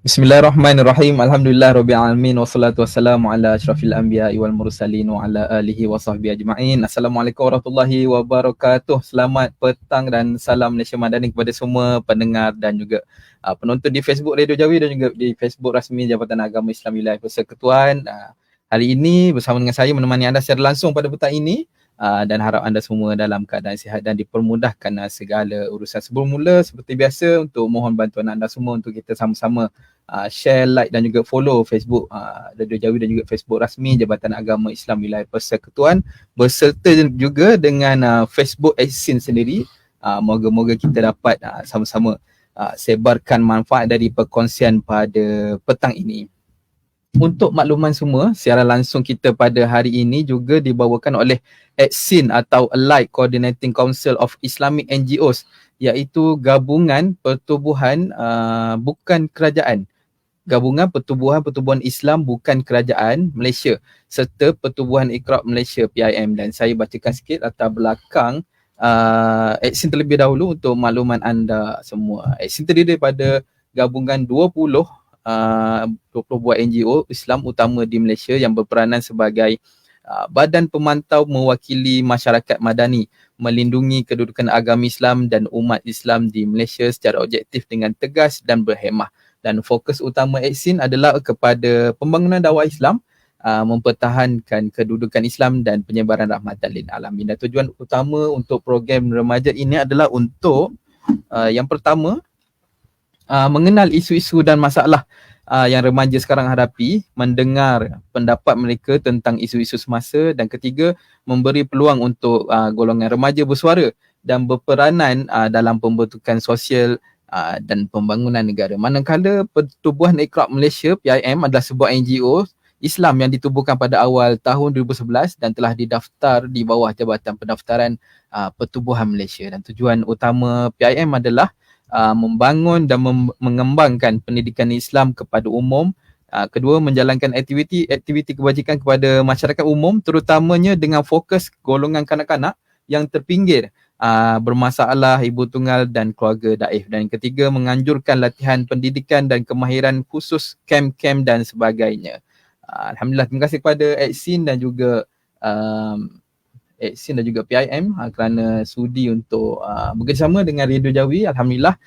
Bismillahirrahmanirrahim. Alhamdulillah rabbil alamin wassalatu wassalamu ala asyrafil anbiya'i wal mursalin wa ala alihi wa sahbihi ajma'in. Assalamualaikum warahmatullahi wabarakatuh. Selamat petang dan salam Malaysia Madani kepada semua pendengar dan juga penonton di Facebook Radio Jawi dan juga di Facebook rasmi Jabatan Agama Islam Wilayah Persekutuan. Hari ini bersama dengan saya menemani anda secara langsung pada petang ini. Dan harap anda semua dalam keadaan sihat dan dipermudahkan segala urusan. Sebelum mula seperti biasa untuk mohon bantuan anda semua untuk kita sama-sama share, like dan juga follow Facebook Radio Jawi dan juga Facebook rasmi Jabatan Agama Islam Wilayah Persekutuan berserta juga dengan Facebook Exsin sendiri. Moga-moga kita dapat sama-sama sebarkan manfaat dari perkongsian pada petang ini. Untuk makluman semua, siaran langsung kita pada hari ini juga dibawakan oleh Exsin atau Allied Coordinating Council of Islamic NGOs, iaitu gabungan pertubuhan bukan kerajaan. Gabungan pertubuhan Islam bukan kerajaan Malaysia serta Pertubuhan Iqra' Malaysia PIM. Dan saya bacakan sikit latar belakang Exsin terlebih dahulu untuk makluman anda semua. Exsin terdiri daripada gabungan 20 buah NGO Islam utama di Malaysia yang berperanan sebagai badan pemantau mewakili masyarakat madani, melindungi kedudukan agama Islam dan umat Islam di Malaysia secara objektif dengan tegas dan berhemah. Dan fokus utama Exsin adalah kepada pembangunan dakwah Islam, mempertahankan kedudukan Islam dan penyebaran rahmatan lil alamin. Dan tujuan utama untuk program remaja ini adalah untuk yang pertama, mengenal isu-isu dan masalah yang remaja sekarang hadapi, mendengar pendapat mereka tentang isu-isu semasa, dan ketiga, memberi peluang untuk golongan remaja bersuara dan berperanan dalam pembentukan sosial dan pembangunan negara. Manakala Pertubuhan Iqra' Malaysia PIM adalah sebuah NGO Islam yang ditubuhkan pada awal tahun 2011 dan telah didaftar di bawah Jabatan Pendaftaran Pertubuhan Malaysia. Dan tujuan utama PIM adalah membangun dan mengembangkan pendidikan Islam kepada umum. Kedua, menjalankan aktiviti kebajikan kepada masyarakat umum, terutamanya dengan fokus golongan kanak-kanak yang terpinggir, bermasalah, ibu tunggal dan keluarga daif. Dan ketiga, menganjurkan latihan pendidikan dan kemahiran khusus, kem-kem dan sebagainya. Alhamdulillah, terima kasih kepada Exsin dan juga Exsin dan juga PIM kerana sudi untuk bekerjasama dengan Radio Jawi. Alhamdulillah,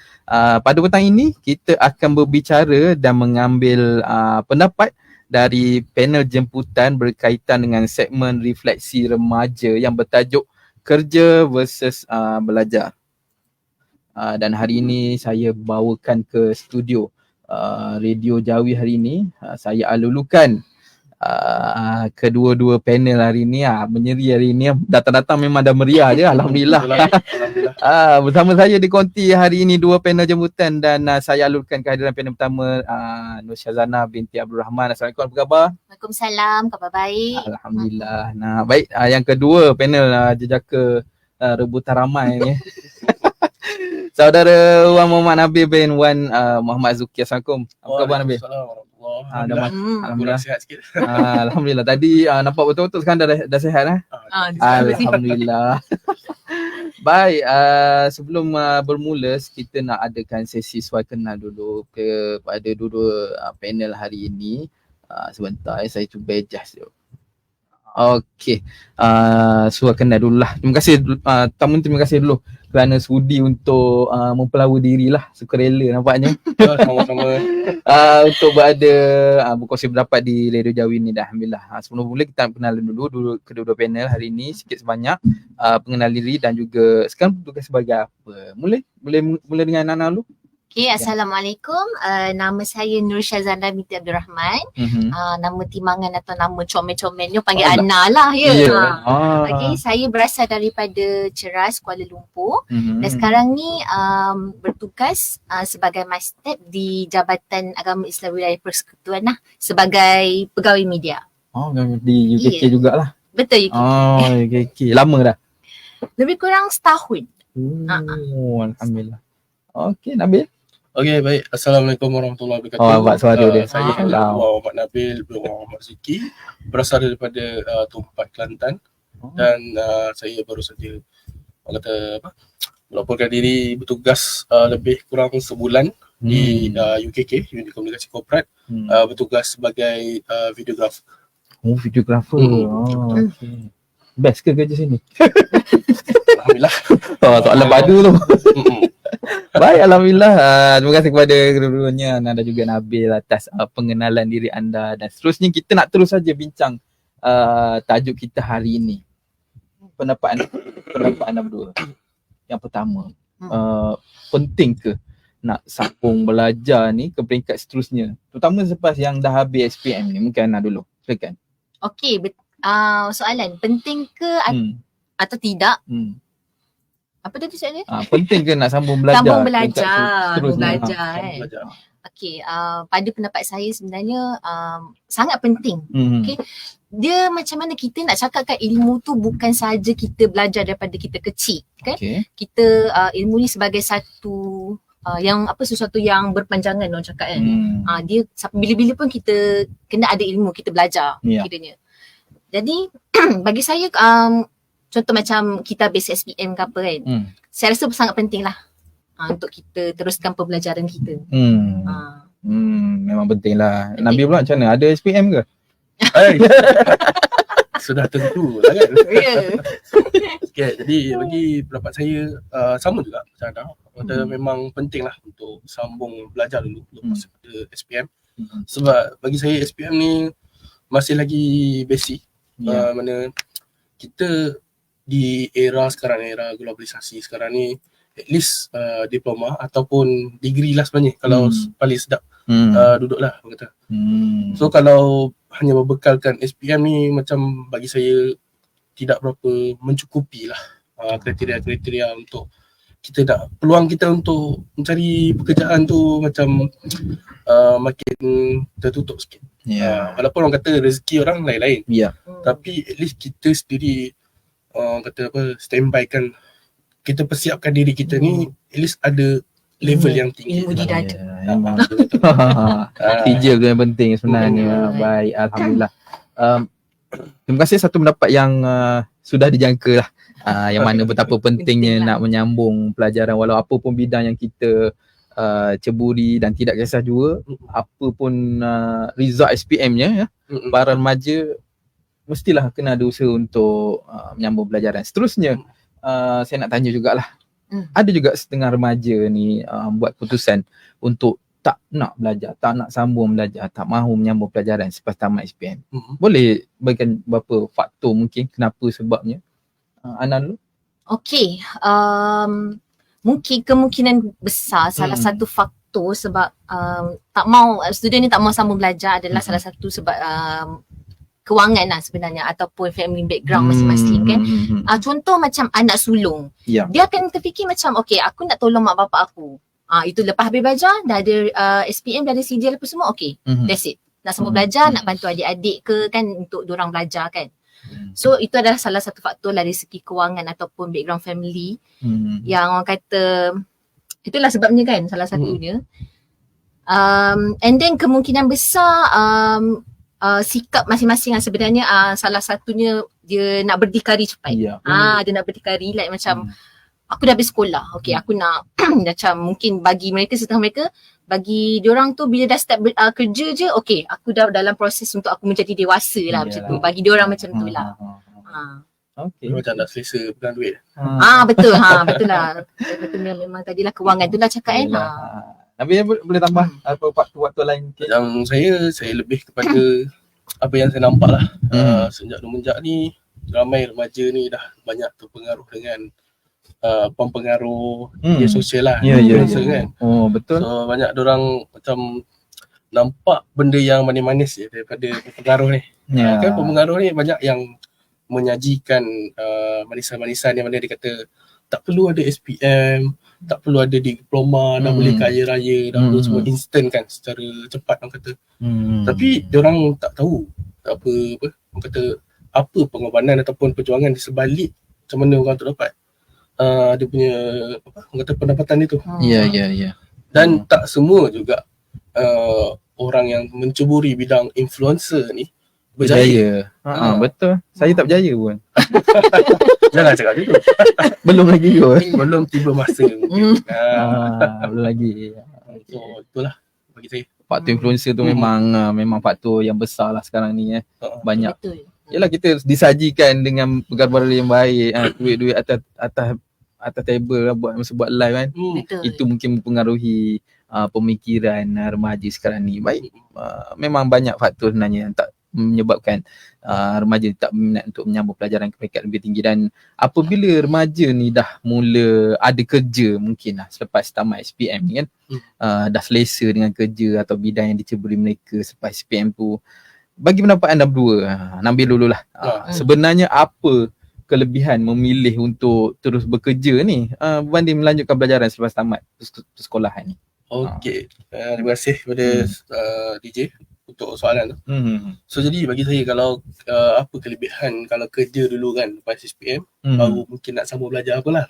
pada petang ini kita akan berbicara dan mengambil pendapat dari panel jemputan berkaitan dengan segmen refleksi remaja yang bertajuk Kerja versus Belajar. Dan hari ini saya bawakan ke studio Radio Jawi hari ini. Saya alulukan kedua-dua panel hari ni, menyeri hari ni. Datang-datang memang dah meriah je. Alhamdulillah. Bersama saya di konti hari ini dua panel jemputan, dan saya alurkan kehadiran panel pertama, Nur Syazana binti Abdul Rahman. Assalamualaikum, apa khabar? Waalaikumsalam, khabar baik. Alhamdulillah. Nah, baik, yang kedua panel jejaka rebutan ramai ni. Saudara Wan Muhammad Nabil bin Wan Muhammad Zuki. Assalamualaikum. Apa khabar Nabil? Alhamdulillah, sihat sikit. Alhamdulillah. Tadi nampak betul-betul sekarang dah sihat. Alhamdulillah. Baik, sebelum bermula, kita nak adakan sesi suai kenal dulu kepada dua panel hari ini. Sebentar, saya cuba adjust dulu. Okey, suai kenal dulu lah. Terima kasih terima kasih dulu kerana sudi untuk mempelawa dirilah, sukarela nampaknya. Sama-sama. Untuk berada berkongsi pendapat di Radio Jawi ni dah. Alhamdulillah. Sebelum mula kita nak kenalan dulu kedua-dua panel hari ni sikit sebanyak, pengenal diri dan juga sekarang tugas sebagai apa. Mula dengan Nana dulu. Okay, Assalamualaikum. Nama saya Nur Syazana binti Abdul Rahman. Nama timangan atau nama comel-comelnya panggil Ana lah ya. Okay, saya berasal daripada Ceras, Kuala Lumpur. Dan sekarang ni bertugas sebagai Mastep di Jabatan Agama Islam Wilayah Persekutuan lah, sebagai pegawai media. Oh, di UKK jugalah. Betul, UKK. Oh, UKK. Lama dah? Lebih kurang setahun. Alhamdulillah. Okey, Nabil. Okey, baik. Assalamualaikum warahmatullahi wabarakatuh. Abang suara dia. Saya Muhammad Nabil bin Muhammad Zuki, berasal daripada Tumpat, Kelantan. Dan saya baru saja melaporkan diri bertugas lebih kurang sebulan di UKK, Unit Komunikasi Korporat, bertugas sebagai videographer. Oh, videographer. Okay. Best ke kerja sini? Alhamdulillah. Soalan padu tu. Baik, Alhamdulillah. Terima kasih kepada kedua-duanya Ana dan juga Nabil atas pengenalan diri anda. Dan seterusnya kita nak terus saja bincang tajuk kita hari ini. Pendapat anda berdua. Yang pertama, penting ke nak sambung belajar ni ke peringkat seterusnya? Terutama selepas yang dah habis SPM ni. Mungkin Ana dulu. Silakan. Okey, soalan penting ke atau tidak? Apa tadi soalannya? Penting ke nak sambung belajar? Sambung belajar kan. Okey, pada pendapat saya sebenarnya sangat penting. Okey. Dia macam mana kita nak cakapkan ilmu tu bukan saja kita belajar daripada kita kecil, kan? Okay. Kita ilmu ni sebagai satu sesuatu yang berpanjangan orang cakap kan. Dia bila-bila pun kita kena ada ilmu, kita belajar kiranya. Jadi bagi saya contoh macam kita basic SPM ke apa kan. Saya rasa sangat penting lah untuk kita teruskan pembelajaran kita. Memang penting lah. Nabi pula macam mana? Ada SPM ke? Sudah tentu lah kan. Okay, jadi bagi pendapat saya sama juga macam anda. Memang penting lah untuk sambung belajar dulu lepas SPM. Sebab bagi saya SPM ni masih lagi basic. Mana kita di era sekarang, era globalisasi sekarang ni, at least diploma ataupun degree lah sebenarnya kalau paling sedap duduklah orang kata. So kalau hanya berbekalkan SPM ni macam bagi saya tidak berapa mencukupi lah kriteria-kriteria untuk kita nak, peluang kita untuk mencari pekerjaan tu macam makin tertutup sikit. Walaupun orang kata rezeki orang lain-lain, tapi at least kita sendiri kata apa, standby kan, kita persiapkan diri kita ni at least ada level yang tinggi. Ilmu di dada. Tiga tu yang penting sebenarnya. Baik, Alhamdulillah. Terima kasih, satu pendapat yang sudah dijangka lah. Yang mana betapa pentingnya nak menyambung pelajaran walau apa pun bidang yang kita ceburi, dan tidak kisah juga apa pun result SPM-nya ya. Para remaja mestilah kena ada usaha untuk menyambung pelajaran. Seterusnya saya nak tanya jugalah. Ada juga setengah remaja ni buat keputusan untuk tak nak belajar, tak nak sambung belajar, tak mahu menyambung pelajaran selepas tamat SPM. Boleh bagikan beberapa faktor mungkin kenapa sebabnya? Anan dulu. Okey, mungkin kemungkinan besar salah satu faktor sebab student ni tak mau sambung belajar adalah salah satu sebab kewangan lah sebenarnya ataupun family background masing-masing kan. Contoh macam anak sulung. Dia akan terfikir macam okay, aku nak tolong mak bapak aku. Itu lepas habis belajar dah ada SPM, dah ada CDL apa semua, okay, that's it. Nak sambung belajar, nak bantu adik-adik ke kan untuk diorang belajar kan. So itu adalah salah satu faktor dari segi kewangan ataupun background family yang orang kata itulah sebabnya kan, salah satunya. And then kemungkinan besar sikap masing-masing sebenarnya salah satunya dia nak berdikari cepat. Dia nak berdikari like macam aku dah habis sekolah. Okay, aku nak macam mungkin bagi mereka, setengah mereka bagi diorang tu bila dah start kerja je, okay, aku dah dalam proses untuk aku menjadi dewasa lah macam tu. Bagi diorang macam tu lah. Okay. Macam nak selesa pegang duit. Betul. Betul lah. Betulnya memang tadilah kewangan tu lah cakap kan. Nabi boleh tambah apa waktu-waktu lain? Yang saya lebih kepada apa yang saya nampak lah. Sejak semenjak ni ramai remaja ni dah banyak terpengaruh dengan pempengaruh media sosial lah. Kan? Oh, betul. So banyak orang macam nampak benda yang manis-manis je daripada pengaruh ni. Kan pempengaruh ni banyak yang menyajikan manisan-manisan yang mana dia kata tak perlu ada SPM, tak perlu ada diploma, dah boleh kaya raya, dah boleh semua instant kan secara cepat orang kata. Tapi diorang tak tahu apa orang kata apa pengorbanan ataupun perjuangan di sebalik macam mana orang tu dapat dia punya orang kata pendapatan itu. Ya. Dan tak semua juga orang yang mencuburi bidang influencer ni berjaya. Betul. Saya tak berjaya pun. Jangan cakap gitu. Belum lagi kot. Belum tiba masa mungkin. Belum lagi. So itulah bagi saya. Faktor influencer tu memang faktor yang besar lah sekarang ni banyak. Betul. Yalah, kita disajikan dengan perkara yang baik, duit-duit atas table lah, masa buat live kan. Betul. Itu mungkin mempengaruhi pemikiran remaja sekarang ni. Baik, memang banyak faktor sebenarnya yang tak menyebabkan remaja tak berminat untuk menyambung pelajaran ke peringkat lebih tinggi. Dan apabila remaja ni dah mula ada kerja mungkin lah selepas tamat SPM ni kan, dah selesa dengan kerja atau bidang yang diceburi mereka selepas SPM tu, bagi pendapat anda berdua, Nabil dululah, sebenarnya apa kelebihan memilih untuk terus bekerja ni berbanding melanjutkan pelajaran selepas tamat persekolahan ni? Okey, terima kasih kepada DJ untuk soalan tu. So jadi bagi saya, kalau apa kelebihan kalau kerja dulu kan lepas SPM, baru mungkin nak sambung belajar apalah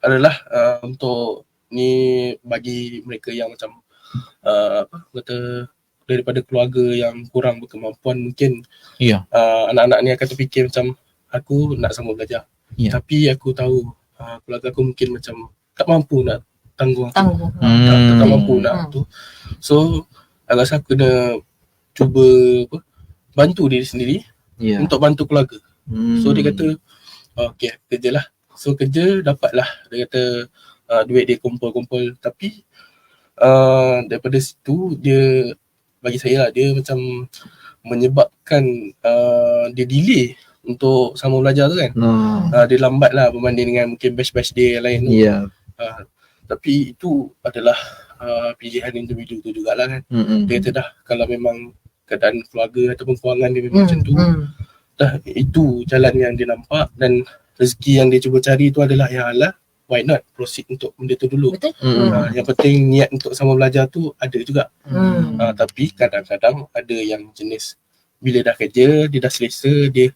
adalah untuk ni bagi mereka yang macam daripada keluarga yang kurang berkemampuan, mungkin anak-anak ni akan terfikir macam aku nak sambung belajar, tapi aku tahu keluarga aku mungkin macam tak mampu nak tanggung aku. Tak mampu nak tu. So aku rasa aku kena cuba bantu diri sendiri untuk bantu keluarga. So dia kata okey, kerjalah. So kerja, dapatlah, dia kata duit dia kumpul-kumpul, tapi daripada situ dia, bagi saya lah, dia macam menyebabkan dia delay untuk sambung belajar tu kan. Dia lambat lah berbanding dengan mungkin batch-batch dia yang lain tu. Tapi itu adalah pilihan individu tu jugalah kan. Dia kata dah, kalau memang keadaan keluarga ataupun kewangan dia memang macam tu, dah itu jalan yang dia nampak dan rezeki yang dia cuba cari tu adalah ya Allah, why not proceed untuk benda tu dulu. Betul. Yang penting niat untuk sambung belajar tu ada juga. Tapi kadang-kadang ada yang jenis bila dah kerja, dia dah selesa, dia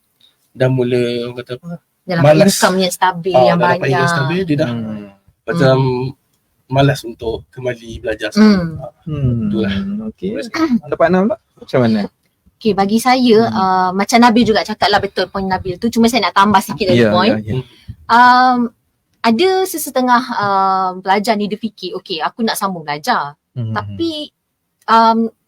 dah mula kata apa, dalam income yang stabil, yang dah banyak. dapat income stabil, dia dah macam malas untuk kembali belajar sekali. Itulah. Okey. Dapat Nam tak? Macam mana? Okay, bagi saya macam Nabil juga cakap lah, betul point Nabil tu. Cuma saya nak tambah sikit lagi point. Ada sesetengah pelajar ni dia fikir, okay, aku nak sambung belajar. Tapi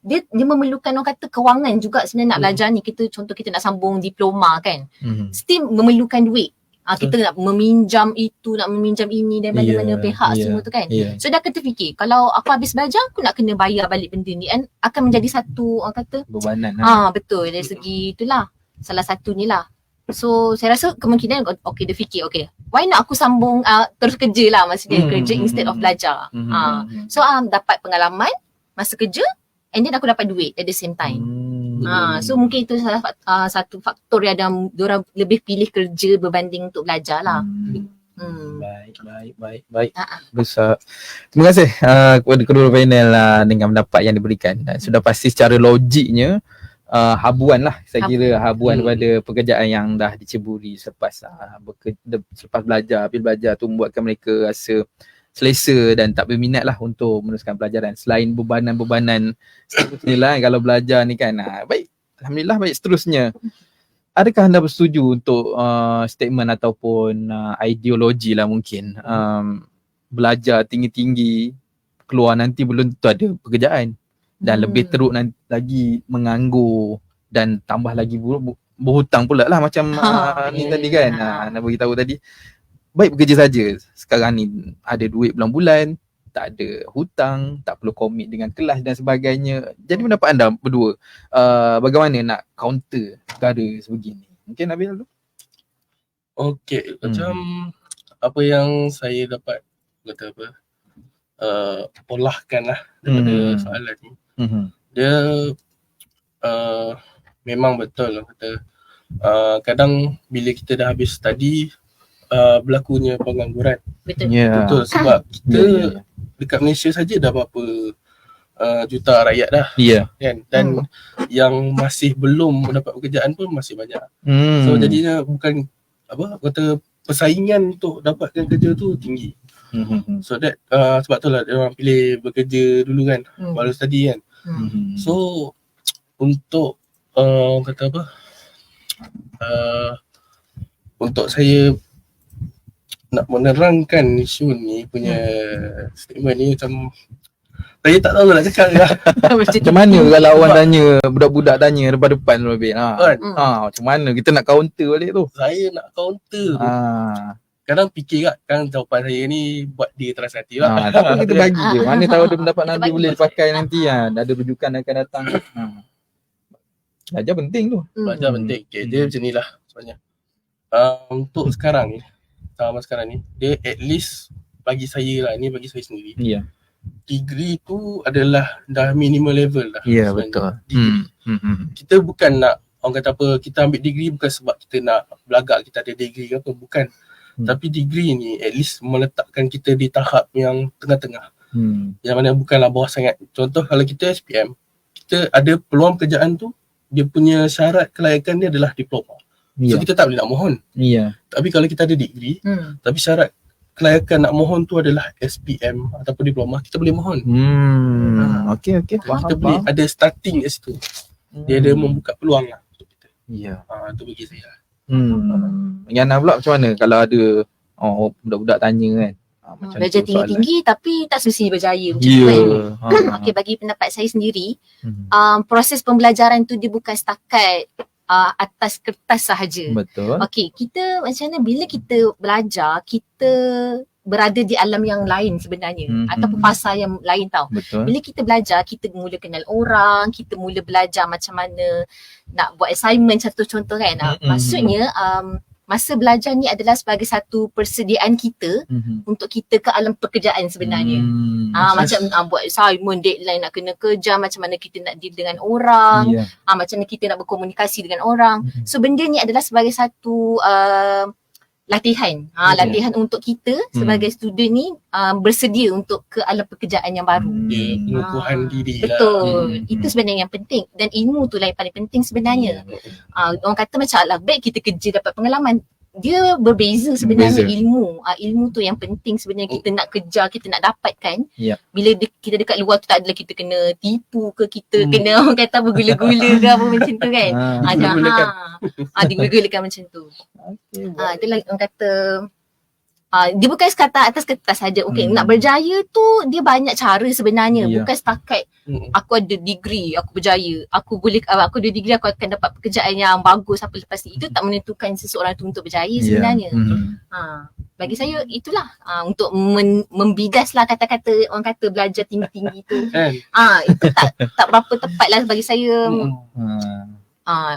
dia memerlukan, orang kata, kewangan juga sebenarnya nak belajar ni. Contoh kita nak sambung diploma kan. Still memerlukan duit. Kita nak meminjam itu, nak meminjam ini dan mana-mana pihak semua tu kan. So dia akan terfikir, kalau aku habis belajar, aku nak kena bayar balik benda ni, and akan menjadi satu, orang kata, bebanan. Betul, dari segi itulah, salah satu ni lah. So saya rasa kemungkinan okay, dia fikir, okay, why not aku sambung terus kerja lah, maksudnya kerja instead of belajar. So dapat pengalaman masa kerja, and then aku dapat duit at the same time. So mungkin itu salah satu faktor yang diorang lebih pilih kerja berbanding untuk belajar lah. Baik. Besar. Terima kasih kepada kedua panel dengan pendapat yang diberikan. Dan sudah pasti secara logiknya habuan lah, saya kira habuan pada pekerjaan yang dah diceburi selepas belajar. Bila belajar tu membuatkan mereka rasa selesa dan tak berminat lah untuk meneruskan pelajaran. Selain bebanan-bebanan seterusnya lah, kalau belajar ni kan, baik, alhamdulillah, baik seterusnya. Adakah anda bersetuju untuk statement ataupun ideologi lah mungkin, belajar tinggi-tinggi, keluar nanti belum tentu ada pekerjaan, dan lebih teruk lagi menganggur dan tambah lagi berhutang pula lah, macam ni tadi kan, nak beritahu tadi. Baik bekerja saja, sekarang ni ada duit bulan-bulan, tak ada hutang, tak perlu komit dengan kelas dan sebagainya. Jadi pendapat anda berdua, bagaimana nak counter perkara sebegini? Mungkin Nabil dulu. Okey, macam apa yang saya dapat olahkan lah daripada soalan ni. Dia memang betul lah kata, kadang bila kita dah habis study, berlakunya pengangguran. Betul, sebab kita dekat Malaysia saja dah berapa juta rakyat dah, kan? Dan yang masih belum mendapat pekerjaan pun masih banyak. So jadinya bukan kata persaingan untuk dapatkan kerja tu tinggi. So that sebab tu lah dia orang pilih bekerja dulu kan, baru study kan. So untuk untuk saya nak menerangkan isu ni punya statement ni, macam Saya tak tahu nak cakap lah. Macam mana kalau orang tanya, budak-budak tanya depan-depan lebih Kan? macam mana kita nak counter balik tu? Saya nak counter tu. Kadang fikir kan jawapan saya ni buat dia terasa hati lah. Tapi kita bagi je. Mana tahu ada pendapat Kita Nabi bagi boleh je. dipakai nanti kan. Ada rujukan akan datang. Belajar penting tu. Belajar penting. Okay, dia macam ni lah sebenarnya. Untuk sekarang ni, sama sekarang ni, dia at least bagi saya lah, ni bagi saya sendiri. Ya. Degree tu adalah dah minimal level lah. Ya, sebenarnya. betul. Degree. Kita bukan nak, orang kata apa, kita ambil degree bukan sebab kita nak belagak kita ada degree ke apa, bukan. Tapi degree ni at least meletakkan kita di tahap yang tengah-tengah. Yang mana bukanlah bawah sangat. Contoh kalau kita SPM, kita ada peluang pekerjaan tu, dia punya syarat kelayakan dia adalah diploma. So kita tak boleh nak mohon. Tapi kalau kita ada degree, tapi syarat kelayakan nak mohon tu adalah SPM ataupun diploma, kita boleh mohon. Okey. Kita boleh ada starting kat situ. Dia ada membuka peluang lah untuk kita. Ya. Tu bagi saya. Yana pula macam mana kalau ada budak-budak tanya kan? Macam Belajar tu soalan. tinggi-tinggi tapi tak semestinya berjaya macam tu kan. Okey, bagi pendapat saya sendiri, proses pembelajaran tu dia bukan setakat atas kertas sahaja. Betul. Okey, kita macam mana bila kita belajar, kita berada di alam yang lain sebenarnya ataupun fasa yang lain tau. Betul. Bila kita belajar, kita mula kenal orang, kita mula belajar macam mana nak buat assignment, satu contoh kan. Maksudnya masa belajar ni adalah sebagai satu persediaan kita untuk kita ke alam pekerjaan sebenarnya. Macam buat assignment, deadline nak kena kerja, macam mana kita nak deal dengan orang, macam mana kita nak berkomunikasi dengan orang. So benda ni adalah sebagai satu latihan. Latihan untuk kita sebagai student ni bersedia untuk ke alam pekerjaan yang baru. Pengukuhan diri lah. Betul. Itu sebenarnya yang penting. Dan ilmu tu lah yang paling penting sebenarnya. Orang kata macam alah baik kita kerja dapat pengalaman. Dia berbeza sebenarnya ilmu. Ilmu tu yang penting sebenarnya kita nak kejar, kita nak dapatkan. Bila kita dekat luar tu tak adalah kita kena tipu ke, kita kena orang kata bergula-gula ke apa macam tu kan. Digula-gulakan macam tu. Itulah orang kata dia bukan sekadar atas kertas saja. Okey, nak berjaya tu dia banyak cara sebenarnya. Bukan setakat aku ada degree, aku berjaya. Aku ada degree, aku akan dapat pekerjaan yang bagus apa lepas ni. Itu tak menentukan seseorang tu untuk berjaya sebenarnya. Bagi saya itulah untuk membidas lah kata-kata orang kata belajar tinggi-tinggi tu. Itu tak berapa tepat lah bagi saya.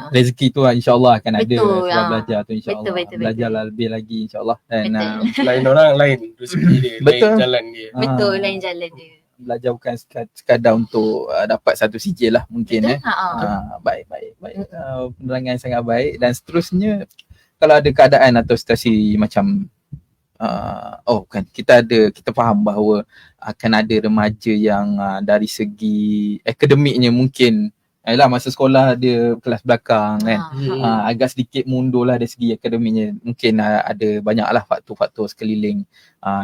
Rezeki tu insyaAllah akan ada betul, sebab belajar tu insyaAllah. Betul. Belajarlah lebih lagi insyaAllah. Dan lain orang lain rezeki dia, lain jalan dia. Betul, lain jalan dia. Belajar bukan sekadar untuk dapat satu sijil lah mungkin. Baik. Penerangan yang sangat baik. Dan seterusnya kalau ada keadaan atau situasi macam kita faham bahawa akan ada remaja yang dari segi akademiknya mungkin masa sekolah dia kelas belakang kan. Agak sedikit mundur lah dari segi akademiknya. Mungkin ada banyaklah faktor-faktor sekeliling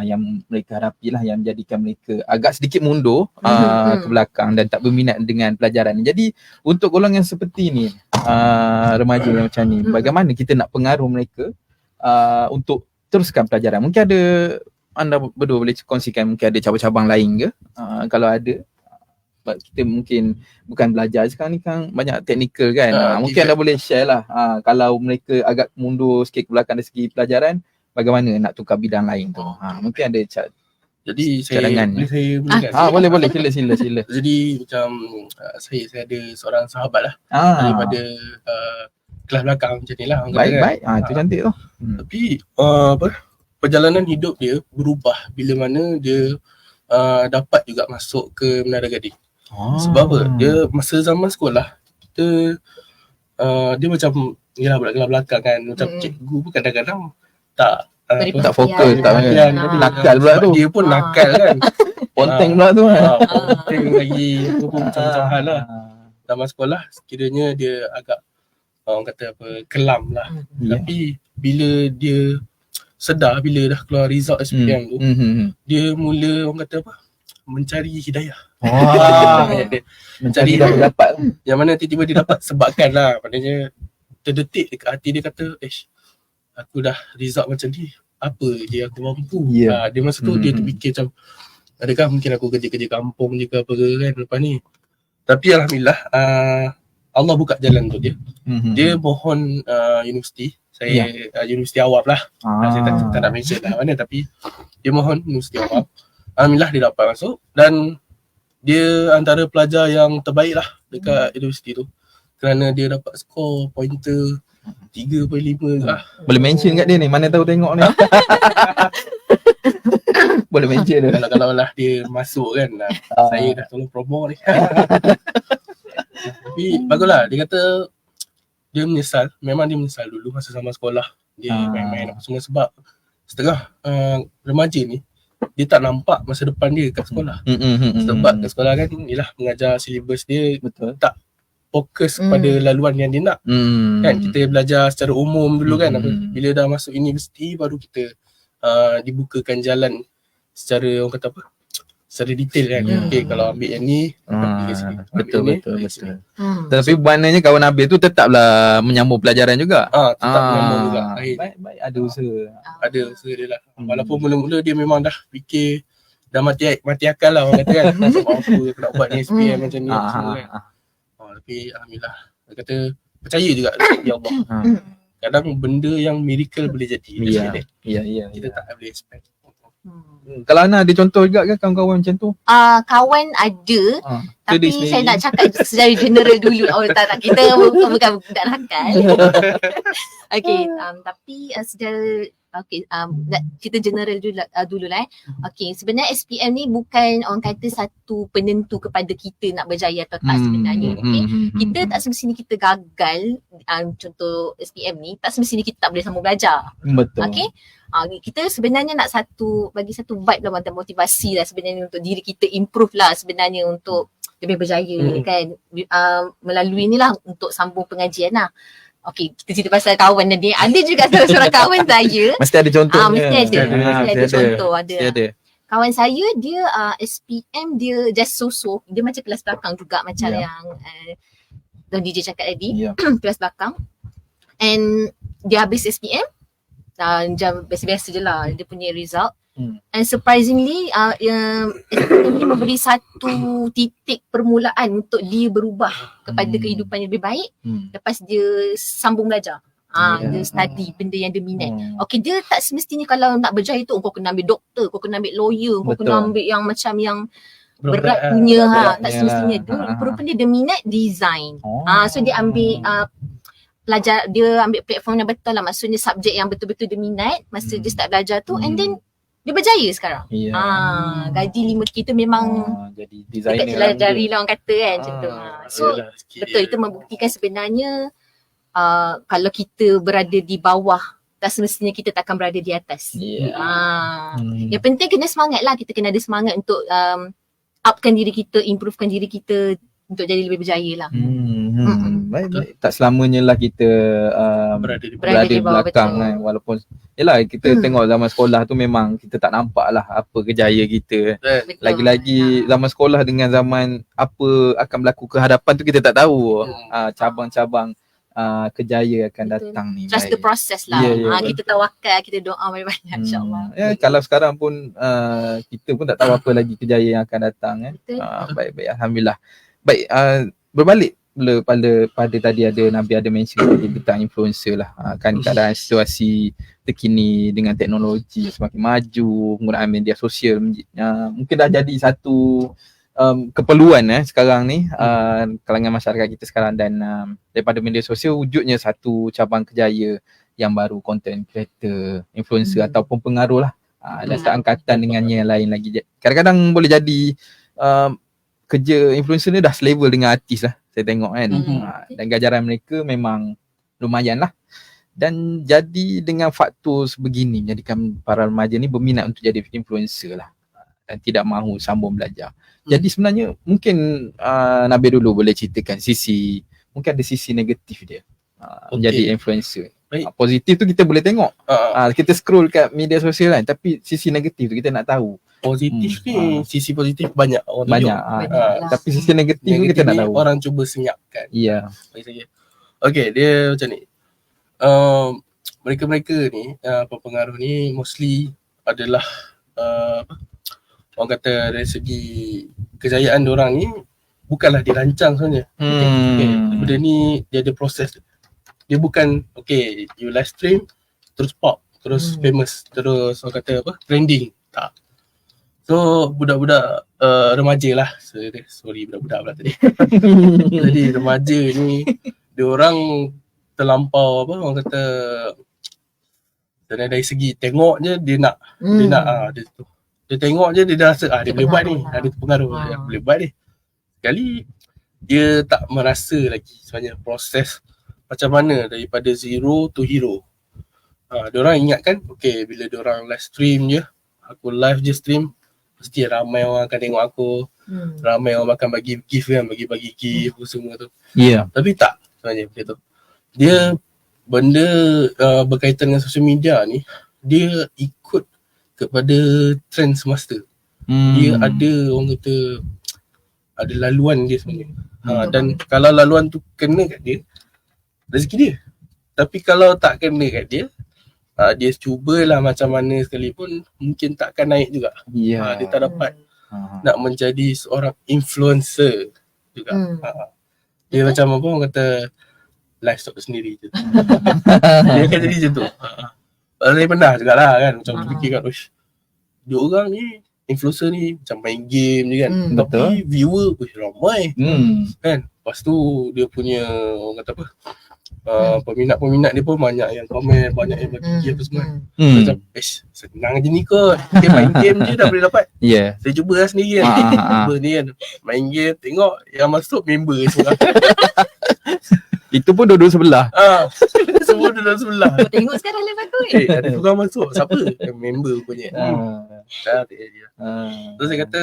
yang mereka hadapi lah yang menjadikan mereka agak sedikit mundur ke belakang dan tak berminat dengan pelajaran. Jadi untuk golongan seperti ni, remaja yang macam ni, bagaimana kita nak pengaruh mereka untuk teruskan pelajaran? Mungkin ada, anda berdua boleh kongsikan mungkin ada cabang-cabang lain ke? Kalau ada, kita mungkin bukan belajar sekarang ni kan banyak teknikal kan. Mungkin anda boleh share lah kalau mereka agak mundur sikit ke belakang dari segi pelajaran, bagaimana nak tukar bidang lain tu. Mungkin ada jadi saya boleh sila. Jadi macam saya ada seorang sahabat lah daripada kelas belakang macam ni lah. Baik. Itu cantik tu. Tapi perjalanan hidup dia berubah bila mana dia dapat juga masuk ke Menara Gading. Sebab apa? Dia masa zaman sekolah kita dia macam yalah budak kelas belakang kan, macam cikgu pun kadang-kadang tak fokus, tak nakal pula tu. Dia pun nakal kan. Ponteng pula tu. Ponteng lagi tu pun macam-macam hal lah. Zaman sekolah sekiranya dia agak orang kata apa, kelam lah. Tapi bila dia sedar, bila dah keluar result SPM tu, dia mula orang kata apa, mencari hidayah. Mencari dapat. Yang mana tiba-tiba dia dapat sebabkan lah. Maknanya terdetik dekat hati dia kata, aku dah result macam ni, apa je aku mampu. Dia masa tu dia terfikir macam, adakah mungkin aku kerja-kerja kampung je ke apa ke kan lepas ni. Tapi alhamdulillah Allah buka jalan untuk dia. Dia mohon universiti. Saya universiti awam lah. Saya tak nak mention lah mana, tapi dia mohon universiti awam. Alhamdulillah dia dapat masuk dan dia antara pelajar yang terbaik lah dekat universiti tu. Kerana dia dapat skor pointer 3.5 lah. Boleh mention kat dia ni, mana tahu tengok ni. Boleh mention dia. Kalau lah dia masuk kan, saya dah tolong promo ni. Tapi baguslah, dia kata dia menyesal. Memang dia menyesal dulu masa sama sekolah. Dia main-main apa semua sebab setengah remaja ni dia tak nampak masa depan dia kat sekolah. Sebab kat sekolah kan ialah mengajar silibus dia. Betul. Tak fokus pada laluan yang dia nak. Kan kita belajar secara umum dulu kan. Bila dah masuk universiti baru kita dibukakan jalan secara orang kata apa? Secara detail kan. Okay, kalau ambil yang ni pergi ke sini. Betul. Tapi maknanya kawan Nabil tu tetaplah menyambung pelajaran juga. Tetap menyambung juga. Baik, ada usaha. Ada usaha dia lah. Walaupun mula-mula dia memang dah fikir, dah mati akal lah orang kata kan. Apa aku nak buat ni SPM macam ni semua kan. Tapi alhamdulillah dia kata percaya juga ya Allah. Kadang benda yang miracle boleh jadi. Ya. Kita tak boleh expect. Kalau Ana ada contoh juga ke kawan-kawan macam tu? Kawan ada, tapi saya nak cakap secara general dulu. Tak, kita bukan budak nakal. Okay, tapi secara nak cerita general dulu lah. Okay, sebenarnya SPM ni bukan orang kata satu penentu kepada kita nak berjaya atau tak sebenarnya. Okay? Kita tak semestinya kita gagal, contoh SPM ni, tak semestinya kita tak boleh sambung belajar. Betul. Okay? Kita sebenarnya nak bagi satu vibe lah dan motivasi lah sebenarnya untuk diri kita improve lah sebenarnya untuk lebih berjaya kan. Melalui ni lah untuk sambung pengajian lah. Okay, kita cerita pasal kawan tadi. Ada juga seorang kawan saya. Mesti ada contohnya. Mesti ada contoh. Ada. Kawan saya dia SPM dia just so-so. Dia macam kelas belakang juga macam yang Don DJ cakap tadi. Kelas belakang. And dia habis SPM. Jam biasa-biasa je lah dia punya result. And surprisingly SPM ni memberi satu titik permulaan untuk dia berubah kepada kehidupan yang lebih baik lepas dia sambung belajar. Dia study benda yang dia minat. Okay, dia tak semestinya kalau nak berjaya tu kau kena ambil doktor, kau kena ambil lawyer, kau kena ambil yang macam yang berat punya. Tak semestinya. Rupanya dia minat design. So dia ambil pelajar, dia ambil platform yang betul lah, maksudnya subjek yang betul-betul dia minat masa dia start belajar tu, and then dia berjaya sekarang. Gaji 5 kita memang jadi designer dekat celah jari lah orang kata kan macam tu. So betul, itu membuktikan sebenarnya kalau kita berada di bawah tak semestinya kita takkan berada di atas. Yang penting kena semangat lah, kita kena ada semangat untuk upkan diri kita, improvekan diri kita untuk jadi lebih berjaya lah. Baik. Tak selamanya lah kita berada di belakang kan. Walaupun yelah kita tengok zaman sekolah tu memang kita tak nampak lah apa kejaya kita. Lagi-lagi zaman sekolah dengan zaman apa akan berlaku ke hadapan tu kita tak tahu. Cabang-cabang kejaya akan datang ni. Trust the process lah. Kita tawakal, kita doa banyak-banyak insyaAllah. Kalau sekarang pun kita pun tak tahu apa lagi kejaya yang akan datang kan. Baik, alhamdulillah. Baik, berbalik pada tadi ada Nabi ada mention tentang influencer lah. Kan keadaan situasi terkini dengan teknologi semakin maju, penggunaan media sosial mungkin dah jadi satu keperluan sekarang ni kalangan masyarakat kita sekarang, dan daripada media sosial wujudnya satu cabang kerjaya yang baru, content creator, influencer ataupun pengaruh lah. Dan seangkatan dengannya yang lain lagi. Kadang-kadang boleh jadi kerja influencer ni dah selevel dengan artis lah, saya tengok kan. Dan ganjaran mereka memang lumayan lah. Dan jadi dengan faktor sebegini menjadikan para remaja ni berminat untuk jadi influencer lah, dan tidak mahu sambung belajar. Jadi sebenarnya mungkin Nabil dulu boleh ceritakan mungkin ada sisi negatif dia menjadi influencer. Positif tu kita boleh tengok, kita scroll kat media sosial kan, tapi sisi negatif tu kita nak tahu. Positif ni, sisi positif banyak orang tunjuk. Tapi sisi negatif tu kita nak tahu. Orang cuba senyapkan. Ya. Okay, dia macam ni. Mereka-mereka ni, pengaruh ni mostly adalah orang kata dari segi kejayaan diorang ni bukanlah dirancang sebenarnya. Okay. Benda ni dia ada proses. Dia bukan okay you live stream terus pop, terus famous, terus orang kata apa, trending. Tak. So budak-budak remaja lah. Sorry budak-budak pula tadi. Jadi remaja ni diorang terlampau apa orang kata, dari segi tengok je dia nak dia tengok je dia dah rasa dia boleh buat ni, dia terpengaruh, dia boleh buat ni. Sekali dia tak merasa lagi sebenarnya proses macam mana daripada zero to hero. Diorang ingatkan okay bila diorang live stream je, aku live je stream, mesti ramai orang akan tengok aku, ramai orang akan bagi gift kan, bagi gift semua tu. Tapi tak sebenarnya benda tu. Dia benda berkaitan dengan social media ni, dia ikut kepada trend semasa. Dia ada orang kata ada laluan dia sebenarnya. Dan kalau laluan tu kena kat dia, rezeki dia. Tapi kalau tak kena kat dia, dia cubalah macam mana sekalipun mungkin takkan naik juga. Dia tak dapat nak menjadi seorang influencer juga. Dia macam apa orang kata lifestyle sendiri je. Dia akan jadi macam tu. Saya pernah jugalah kan, macam fikir kan, dia orang ni influencer ni macam main game je kan, tapi viewer ramai kan. Lepas tu dia punya orang kata apa, peminat-peminat dia pun banyak yang komen, banyak yang bagi gift apa semua. Macam senang je ni kot, dia main game je dah boleh dapat. Saya cuba lah sendiri kan. Cuba ni kan, main game, tengok yang masuk member semua. Itu pun dua-dua sebelah. Semua dua-dua sebelah. Tengok sekarang live aku ada orang masuk, siapa? Member punya. Terus saya kata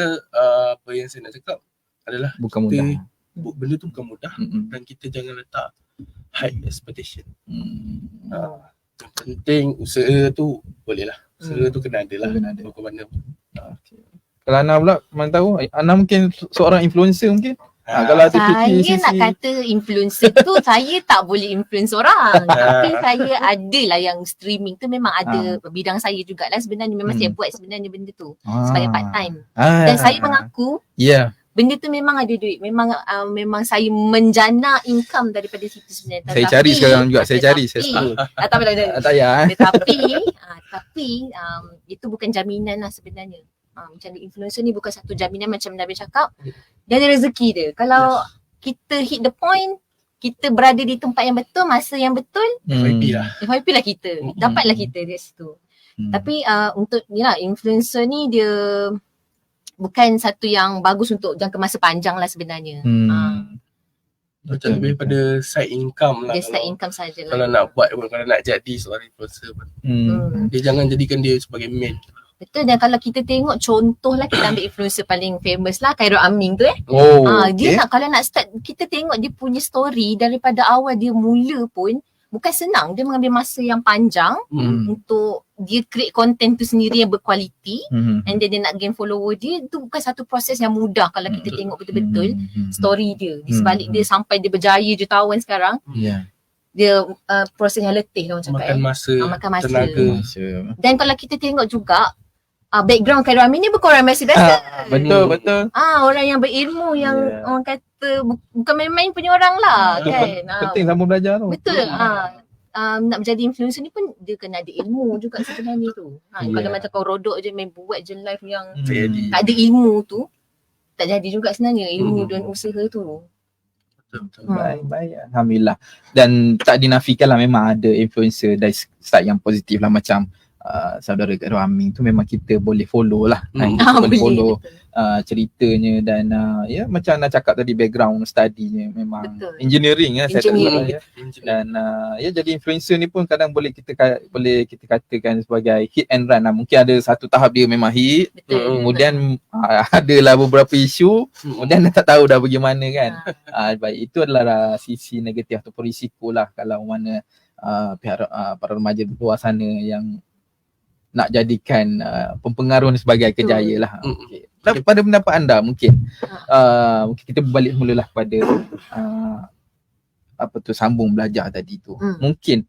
apa yang saya nak cakap adalah bukan mudah. Benda tu bukan mudah, dan kita jangan letak high expectation. Yang penting usaha tu boleh lah. Usaha tu kena ada lah. Bukan mana. Kalau Ana pula, mana tahu Ana mungkin seorang influencer mungkin. Kalau ada saya nak kata influencer tu saya tak boleh influence orang. Tapi saya adalah yang streaming tu memang ada bidang saya jugalah sebenarnya. Memang saya buat sebenarnya benda tu sebagai part time. Dan saya mengaku benda tu memang ada duit. Memang saya menjana income daripada situ sebenarnya. Saya cari sekarang juga, saya cari. Tak payah. Tapi itu bukan jaminan lah sebenarnya. Macam influencer ni bukan satu jaminan, macam Nabil cakap. Dia ada rezeki dia. Kalau kita hit the point, kita berada di tempat yang betul, masa yang betul, FYP lah kita. Dapatlah kita dari situ. Tapi untuk influencer ni dia bukan satu yang bagus untuk jangka masa panjang lah sebenarnya. Macam lebih pada side income lah. Dia side income saja. Kalau nak buat pun, kalau nak jadi seorang influencer pun, dia jangan jadikan dia sebagai main. Betul. Dan kalau kita tengok contoh lah, kita ambil influencer paling famous lah, Khairul Aming tu dia nak, kalau nak start, kita tengok dia punya story daripada awal dia mula pun bukan senang. Dia mengambil masa yang panjang untuk dia create content tu sendiri yang berkualiti, and dia nak gain follower dia. Tu bukan satu proses yang mudah kalau kita tengok betul-betul story dia. Di sebalik dia sampai dia berjaya jutawan sekarang, dia proses yang letih lah orang cakap. Makan masa, tenaga. Dan kalau kita tengok juga background Khairul Aming ni bukan orang biasa. Betul. Orang yang berilmu, yang orang kata bukan main-main punya orang lah kan. Penting sama belajar tu. Betul. Nak menjadi influencer ni pun dia kena ada ilmu juga sebenarnya tu. Kalau macam kau rodok je main buat je live yang tak ada ilmu tu, tak jadi juga sebenarnya ilmu dan usaha tu. Baik. Alhamdulillah. Dan tak dinafikan lah, memang ada influencer dari start yang positif lah, macam saudara Khairul Aming tu memang kita boleh follow lah. Kita boleh follow ceritanya, dan macam Ana cakap tadi, background studinya memang engineering saya tak salah dan jadi influencer ni pun kadang boleh kita katakan sebagai hit and run lah. Mungkin ada satu tahap dia memang hit, kemudian adalah beberapa isu, kemudian dah tak tahu dah bagaimana kan. Baik, itu adalah sisi negatif ataupun risiko lah kalau mana pihak para remaja di luar sana yang nak jadikan pempengaruh ni sebagai kerjaya lah. Pada pendapat anda, mungkin kita berbalik mulalah kepada sambung belajar tadi tu. Mungkin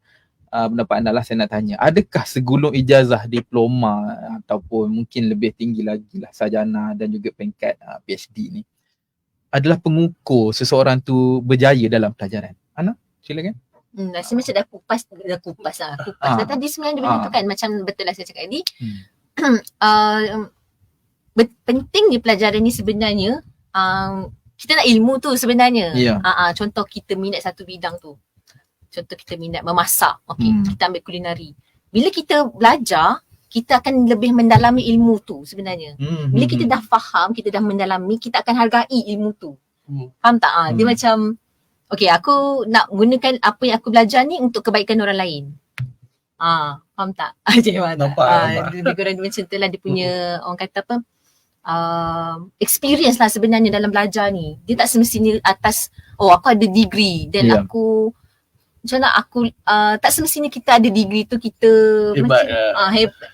pendapat anda lah saya nak tanya. Adakah segulung ijazah diploma ataupun mungkin lebih tinggi lagi lah sarjana dan juga peringkat PhD ni adalah pengukur seseorang tu berjaya dalam pelajaran? Ana, silakan. Rasa macam dah kupas lah. Dan tadi sebenarnya benda tu kan macam betul lah saya cakap tadi. Pentingnya pelajaran ni sebenarnya kita nak ilmu tu sebenarnya. Contoh kita minat satu bidang tu. Contoh kita minat memasak. Kita ambil kulinari. Bila kita belajar, kita akan lebih mendalami ilmu tu sebenarnya. Bila kita dah faham, kita dah mendalami, kita akan hargai ilmu tu. Faham tak? Dia macam aku nak gunakan apa yang aku belajar ni untuk kebaikan orang lain. Faham tak? Nampak. Lebih kurang macam tu lah dia punya orang kata apa, experience lah sebenarnya dalam belajar ni. Dia tak semestinya atas aku ada degree dan aku macam mana tak semestinya kita ada degree tu kita hebat. Hebat.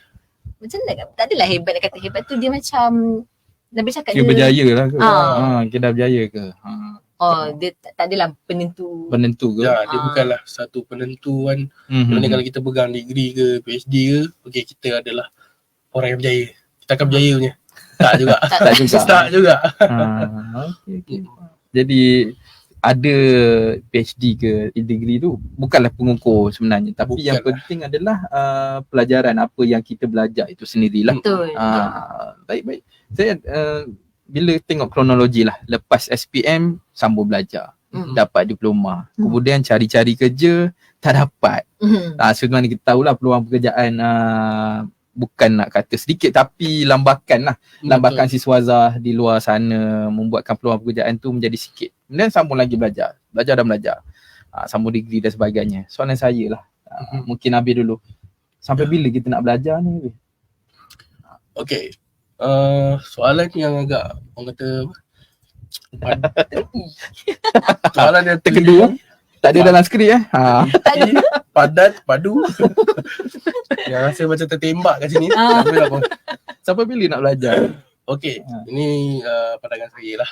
Macam mana? Tak adalah hebat nak kata hebat tu, dia macam Nabi cakap dia berjaya lah ke? Kita dah berjaya ke? Dia tak adalah penentu ke? Ya, dia bukanlah satu penentuan. Mana kalau kita pegang degree ke PhD ke, kita adalah orang yang berjaya. Kita akan berjaya punya. Tak juga. Tak juga. Okay. Jadi ada PhD ke degree tu bukanlah pengukur sebenarnya, tapi yang penting adalah pelajaran apa yang kita belajar itu sendirilah. Betul. Baik. Saya bila tengok kronologi lah, lepas SPM sambung belajar, dapat diploma, kemudian cari-cari kerja tak dapat. Sebenarnya kita tahulah peluang pekerjaan bukan nak kata sedikit tapi lambakan si swazah di luar sana membuatkan peluang pekerjaan tu menjadi sikit. Kemudian sambung lagi belajar dan belajar, sambung degree dan sebagainya. Soalan saya lah, mungkin Abi dulu, sampai bila kita nak belajar ni? Okay, soalan yang agak orang kata soalan yang terkedua. Tak ada dalam skrip padat, padu. Yang rasa macam tertembak kat sini. Sampai bila nak belajar? Okay, ini pandangan saya lah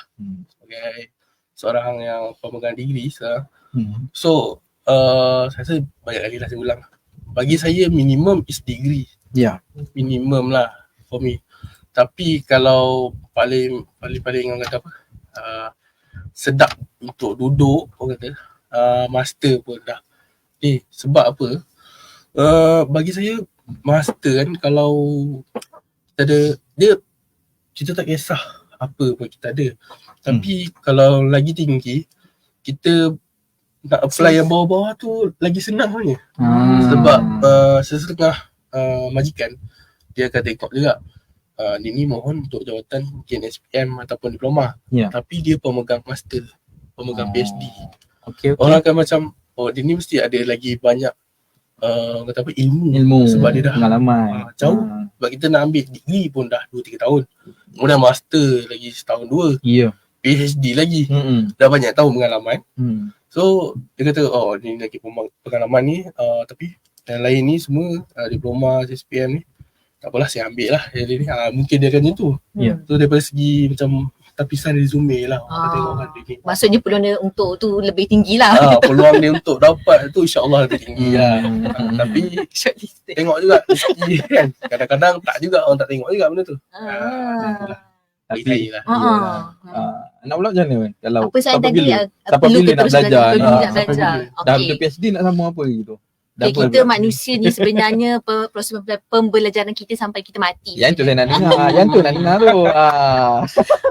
sebagai seorang yang pemegang degree sekarang. So, saya rasa banyak kali lah saya ulang. Bagi saya minimum is degree. Minimum lah for me. Tapi kalau paling orang kata apa, sedap untuk duduk, orang kata master pun dah. Sebab apa? Bagi saya master kan, kalau kita ada kita tak kisah apa pun kita ada. Tapi kalau lagi tinggi, kita nak apply yang bawah-bawah tu lagi senang sebenarnya. Sebab sesetengah majikan dia akan tengok juga, dia ni mohon untuk jawatan mungkin SPM ataupun diploma, tapi dia pemegang master, pemegang PhD. Orang akan macam, dia ni mesti ada lagi banyak kata apa, ilmu sebab dia dah pengalaman jauh. Sebab kita nak ambil degree pun dah 2-3 tahun, kemudian master lagi setahun 2, PhD lagi, dah banyak tahun pengalaman. So dia kata, ni lagi pengalaman ni, tapi yang lain ni semua diploma SPM ni tak apalah, saya ambil lah yang ni. Mungkin dia akan macam tu. So daripada segi macam tapisan resume lah, tengok kan dia ni. Maksudnya peluang dia untuk tu lebih tinggi lah. Peluang dia untuk dapat tu insyaAllah lebih tinggi lah. Tapi tengok juga rezeki kan. Kadang-kadang tak juga, orang tak tengok juga benda tu. Tapi nak pula macam mana kalau apa saya tadi sampai bila nak belajar ni? Dah ada Okay. PhD nak sama apa gitu? Kita manusia ni sebenarnya proses pembelajaran kita sampai kita mati. Yang tu saya nak dengar. Yang tu nak dengar tu.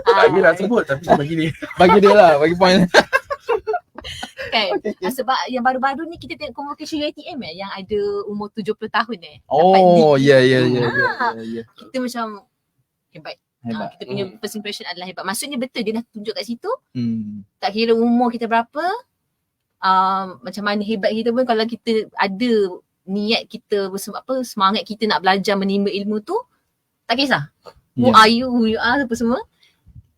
Tak kira nak sebut tapi bagi dia. Bagi dia lah, bagi point. Kan? Sebab yang baru-baru ni kita tengok convocation UiTM yang ada umur 70 tahun Ya. Kita macam hebat. Kita punya first impression adalah hebat. Maksudnya betul dia dah tunjuk kat situ. Tak kira umur kita berapa, macam mana hebat kita pun, kalau kita ada niat kita, semangat kita nak belajar menimba ilmu tu, tak kisah who are you, apa semua,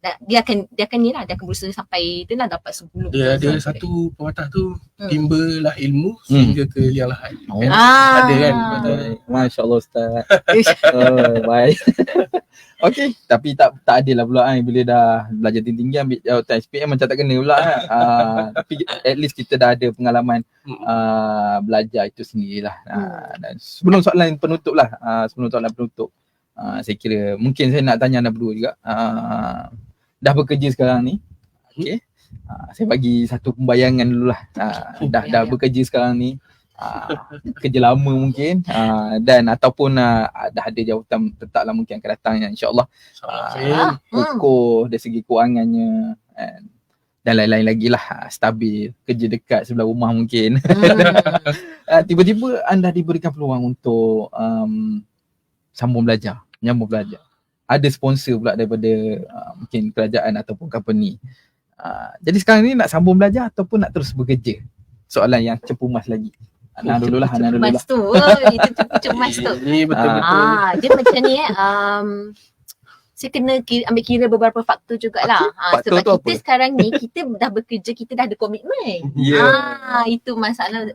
dia akan ni lah, dia akan berusaha sampai dia nak dapat sebelum Dia ada satu pepatah tu, timbalah ilmu sehingga ke liang lahat. Ada kan? Masya Allah Ustaz. Baik. Okey, tapi tak adil lah pula bila dah belajar tinggi ambil jawatan SPM macam tak kena pula kan. Tapi at least kita dah ada pengalaman belajar itu sendirilah. Dan sebelum soalan penutup lah, saya kira mungkin saya nak tanya anda berdua juga. Dah bekerja sekarang ni, okey. Saya bagi satu pembayangan dululah. Dah bekerja sekarang ni, kerja lama mungkin, dan ataupun dah ada jawatan tetap lah mungkin akan datang insya-Allah. Kukuh dari segi kewangannya dan lain-lain lagi lah, stabil, kerja dekat sebelah rumah mungkin. Tiba-tiba anda diberikan peluang untuk menyambung belajar. Ada sponsor pula daripada mungkin kerajaan ataupun company. Jadi sekarang ni nak sambung belajar ataupun nak terus bekerja? Soalan yang cepumas lagi. Ana dululah. Cepumas tu. Itu cepumas tu. Ini betul-betul. Dia macam ni saya kena ambil kira beberapa faktor jugalah. Sebab kita apa? Sekarang ni kita dah bekerja, kita dah ada komitmen. Itu masalah.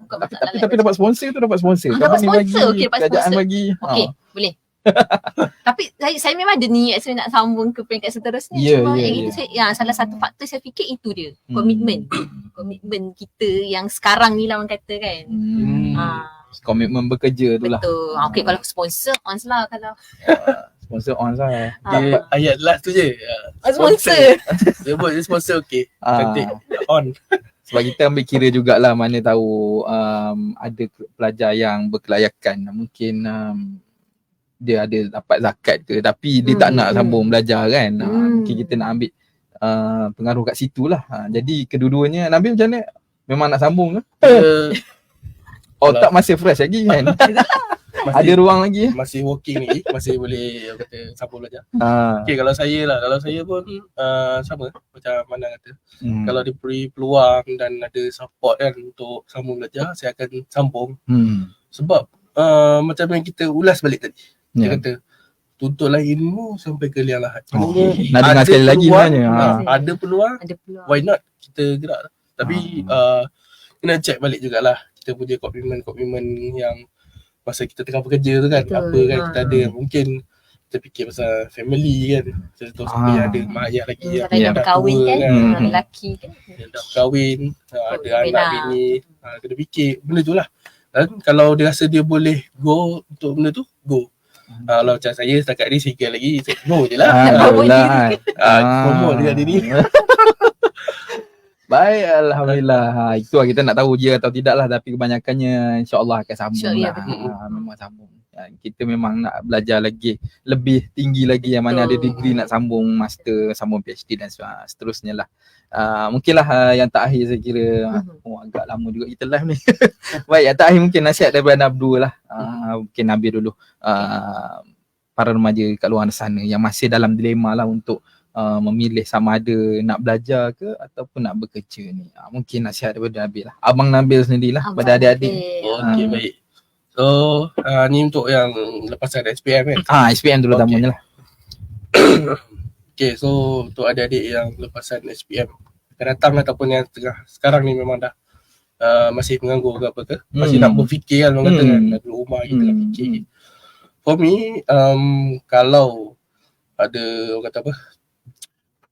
Tapi dapat sponsor tu dapat sponsor. Dapat sponsor. Okey, dapat kerajaan sponsor. bagi. Okey, boleh. Tapi saya memang ada niat saya nak sambung ke peringkat seterusnya. Salah satu faktor saya fikir itu dia, komitmen. Komitmen kita yang sekarang ni lah orang kata kan. Komitmen bekerja tu lah. Betul. Okey, kalau sponsor on lah kalau. Sponsor on lah. Ayat last tu je. Sponsor. Dia buat sponsor okey. Cantik. On. Sebab kita ambil kira jugalah, mana tahu ada pelajar yang berkelayakan. Mungkin dia ada dapat zakat ke, tapi dia tak nak sambung belajar kan. Mungkin kita nak ambil pengaruh kat situ lah. Jadi kedua-duanya, Nabil macam mana? Memang nak sambung ke? Otak masih fresh lagi kan? Ada ruang lagi? Masih working lagi, masih boleh kata sambung belajar. Okay, kalau saya pun sama macam mana kata. Kalau diberi peluang dan ada support kan untuk sambung belajar, saya akan sambung. Sebab macam yang kita ulas balik tadi. Dia kata tuntutlah ilmu sampai ke liang lahat. Nak dengar sekali lagi sebenarnya. Ada peluang, why not kita gerak. Tapi kena check balik jugalah kita punya komitmen yang masa kita tengah bekerja tu kan. Apa kan kita ada, mungkin kita fikir pasal family kan. Kita tahu siapa yang ada mak ayah lagi yang dah berkahwin kan, lelaki kan, yang dah berkahwin, ada anak bini, kena fikir benda tu lah. Dan kalau dia rasa dia boleh go untuk benda tu, go. Kalau macam saya setakat ni single lagi, saya no je lah. Promote dengan diri. Baik, Alhamdulillah. Itu lah kita nak tahu je atau tidak lah, tapi kebanyakannya insyaAllah akan sambung lah. Memang sambung. Kita memang nak belajar lagi, lebih tinggi lagi, yang mana ada degree nak sambung master, sambung PhD dan seterusnya lah. Mungkinlah yang terakhir saya kira, agak lama juga kita live ni. Baik, yang terakhir mungkin nasihat daripada Abdul lah. Mungkin Nabil dulu. Para remaja kat luar sana yang masih dalam dilema lah untuk memilih sama ada nak belajar ke ataupun nak bekerja ni. Mungkin nasihat daripada Nabil lah. Abang Nabil sendirilah pada adik-adik. Okey, baik. So, ni untuk yang lepasan SPM kan? SPM dulu tamanya lah. Okay, so untuk adik-adik yang lepasan SPM akan datang ataupun yang tengah sekarang ni memang dah masih menganggur ke apa ke, masih nak berfikir kan, orang kata kan, dah duduk rumah kita nak fikir. For me, kalau ada orang kata apa,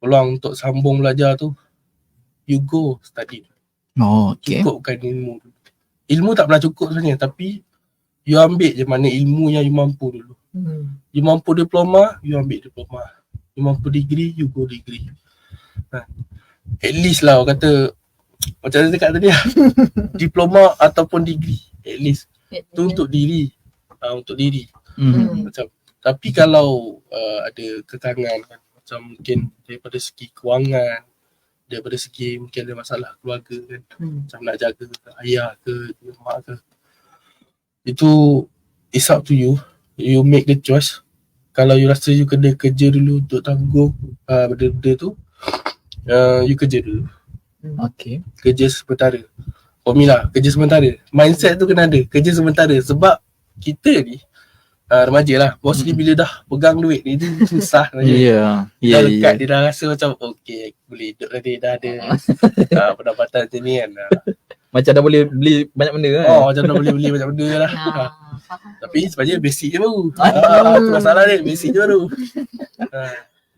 peluang untuk sambung belajar tu, you go study. Cukupkan ilmu. Ilmu tak pernah cukup sebenarnya, tapi you ambil je mana ilmu yang you mampu dulu. You mampu diploma, you ambil diploma. You mampu degree, you go degree. At least lah orang kata, macam saya cakap tadi lah, diploma ataupun degree, at least. Itu untuk diri. Untuk diri. Macam, tapi kalau ada kekangan kan, macam mungkin daripada segi kewangan, daripada segi mungkin ada masalah keluarga kan, macam nak jaga ayah ke mak ke, itu it's up to you. You make the choice. Kalau you rasa you kena kerja dulu untuk tanggung benda-benda tu, you kerja dulu. Kerja sementara. For me lah, kerja sementara. Mindset tu kena ada, kerja sementara. Sebab kita ni remaja lah. Mostly bila dah pegang duit ni tu susah sebenarnya. Dah lekat dia dah rasa macam okay boleh hidup dah, dia dah ada pendapatan macam ni kan. Macam dah boleh beli banyak benda kan. Macam dah boleh beli banyak benda lah. Tapi sebenarnya basic je baru. Tu masalah dia, basic je baru.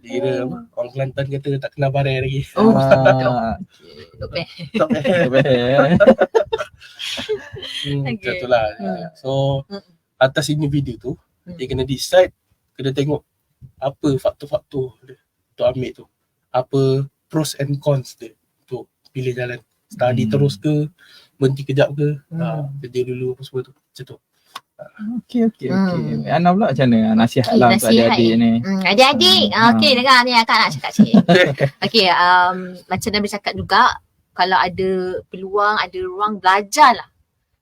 Dia kira orang Kelantan kata tak kenal barai lagi. Tak payah. Macam tu lah. So atas individu tu dia kena decide, kena tengok apa faktor-faktor dia untuk ambil tu, apa pros and cons dia untuk pilih jalan study terus ke, berhenti kejap ke, kerja dulu apa semua tu, macam tu. Okey. Ana pula macam mana nasihat lah untuk adik-adik ni? Adik-adik, okey dengar ni akak nak cakap sikit. Okey, macam Nabi cakap juga, kalau ada peluang, ada ruang, belajarlah.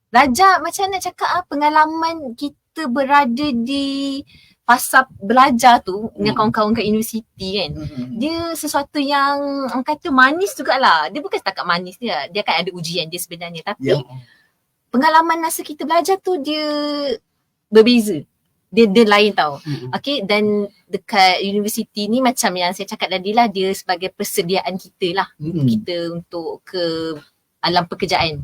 Belajar macam nak cakap pengalaman kita berada di fasa belajar tu dengan kawan-kawan kat universiti kan. Dia sesuatu yang orang kata manis jugalah. Dia bukan setakat manis dia akan ada ujian dia sebenarnya. Tapi pengalaman masa kita belajar tu dia berbeza. Dia lain tau. Okay, dan dekat universiti ni macam yang saya cakap tadi lah, dia sebagai persediaan kita lah. Kita untuk ke alam pekerjaan.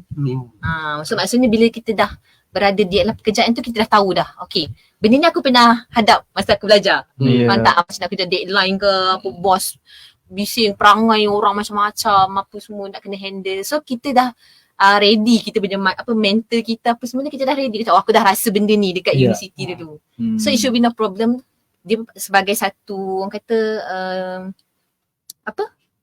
So maksudnya bila kita dah berada di alam pekerjaan tu, kita dah tahu dah. Okay, benda ni aku pernah hadap masa aku belajar. Tak macam nak kerja deadline ke, apa bos bising, perangai orang macam-macam, apa semua nak kena handle. So kita dah ready, kita punya mental kita apa semua kita dah ready. Aku dah rasa benda ni dekat universiti dulu. So it should be no problem. Dia sebagai satu orang kata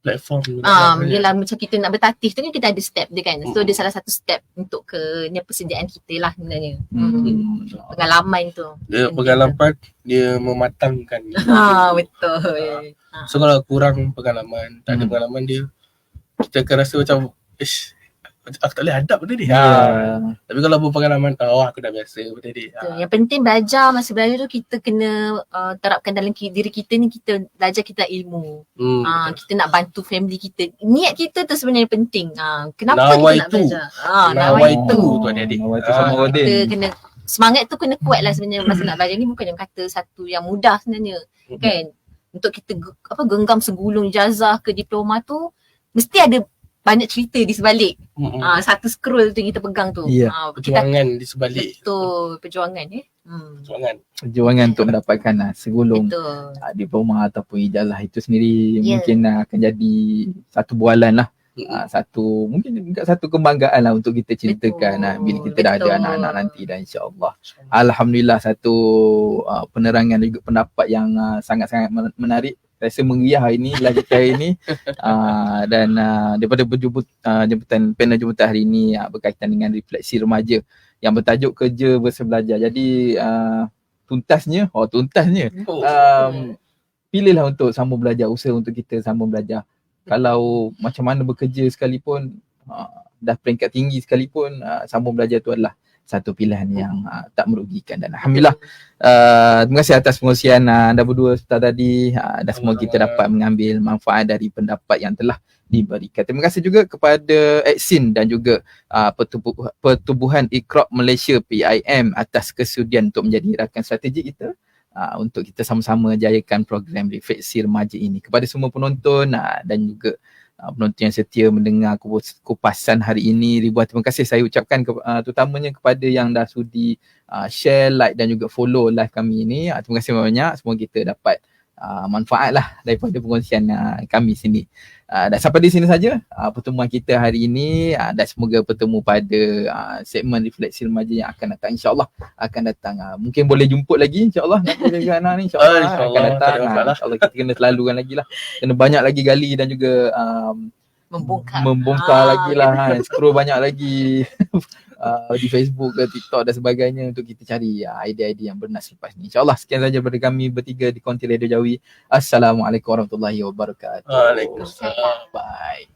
platform. Yelah macam kita nak bertatih tu kan, kita ada step dia kan. So dia salah satu step untuk ke persediaan kita lah sebenarnya. Pengalaman tu. Dia pengalaman dia mematangkan. Betul. So kalau kurang pengalaman, tak ada pengalaman dia, kita akan rasa macam aku tak boleh hadap benda ni. Tapi kalau berpengalaman, aku dah biasa benda ni. Yang penting belajar, masa belajar tu kita kena terapkan dalam diri kita ni, kita belajar, kita ilmu. Kita nak bantu family kita. Niat kita tu sebenarnya penting. Kenapa kita nak belajar? Nawaitu tu adik-adik. Kita kena, semangat tu kena kuat lah sebenarnya masa nak belajar ni. Bukan yang kata satu yang mudah sebenarnya. Kan? Untuk kita genggam segulung ijazah ke diploma tu, mesti ada banyak cerita di sebalik. Satu scroll tu kita pegang tu. Perjuangan di sebalik. Betul, perjuangan Perjuangan untuk mendapatkan segulung diploma ataupun ijazah itu sendiri mungkin akan jadi satu bualan lah. Mungkin juga satu kebanggaan lah untuk kita ceritakan bila kita dah ada anak-anak nanti, dan insya-Allah. Alhamdulillah, satu penerangan dan juga pendapat yang sangat-sangat menarik. Rasa meriah hari ni, lagi hari ni. Dan daripada jemputan panel jemputan hari ni berkaitan dengan refleksi remaja yang bertajuk kerja versus belajar. Jadi tuntasnya pilihlah untuk sambung belajar, usaha untuk kita sambung belajar. Kalau macam mana bekerja sekalipun, dah peringkat tinggi sekalipun, sambung belajar tu adalah satu pilihan yang tak merugikan. Dan Alhamdulillah, terima kasih atas pengkongsian anda berdua tadi, dan semoga kita dapat mengambil manfaat dari pendapat yang telah diberikan. Terima kasih juga kepada Exin dan juga Pertubuhan Iqra Malaysia PIM atas kesudian untuk menjadi rakan strategi kita untuk kita sama-sama jayakan program refleksi remaja ini. Kepada semua penonton dan juga penonton yang setia mendengar kupasan hari ini, ribuan terima kasih saya ucapkan terutamanya kepada yang dah sudi share, like dan juga follow live kami ini. Terima kasih banyak. Semoga kita dapat manfaat lah daripada pengkongsian kami sini. Dan sampai di sini saja pertemuan kita hari ini, dan semoga bertemu pada segmen refleksi remaja yang akan datang, insya-Allah akan datang. Mungkin boleh jemput lagi insya-Allah nanti dengan anak ni, insya-Allah akan datang. Insya-Allah kita kena selalukan lagi lah, kena banyak lagi gali dan juga membongkar lagi lah, scroll banyak lagi di Facebook ke TikTok dan sebagainya untuk kita cari idea-idea yang bernas lepas ni. InsyaAllah sekian saja daripada kami bertiga di Konti Radio Jawi. Assalamualaikum warahmatullahi wabarakatuh. Waalaikumsalam. Bye.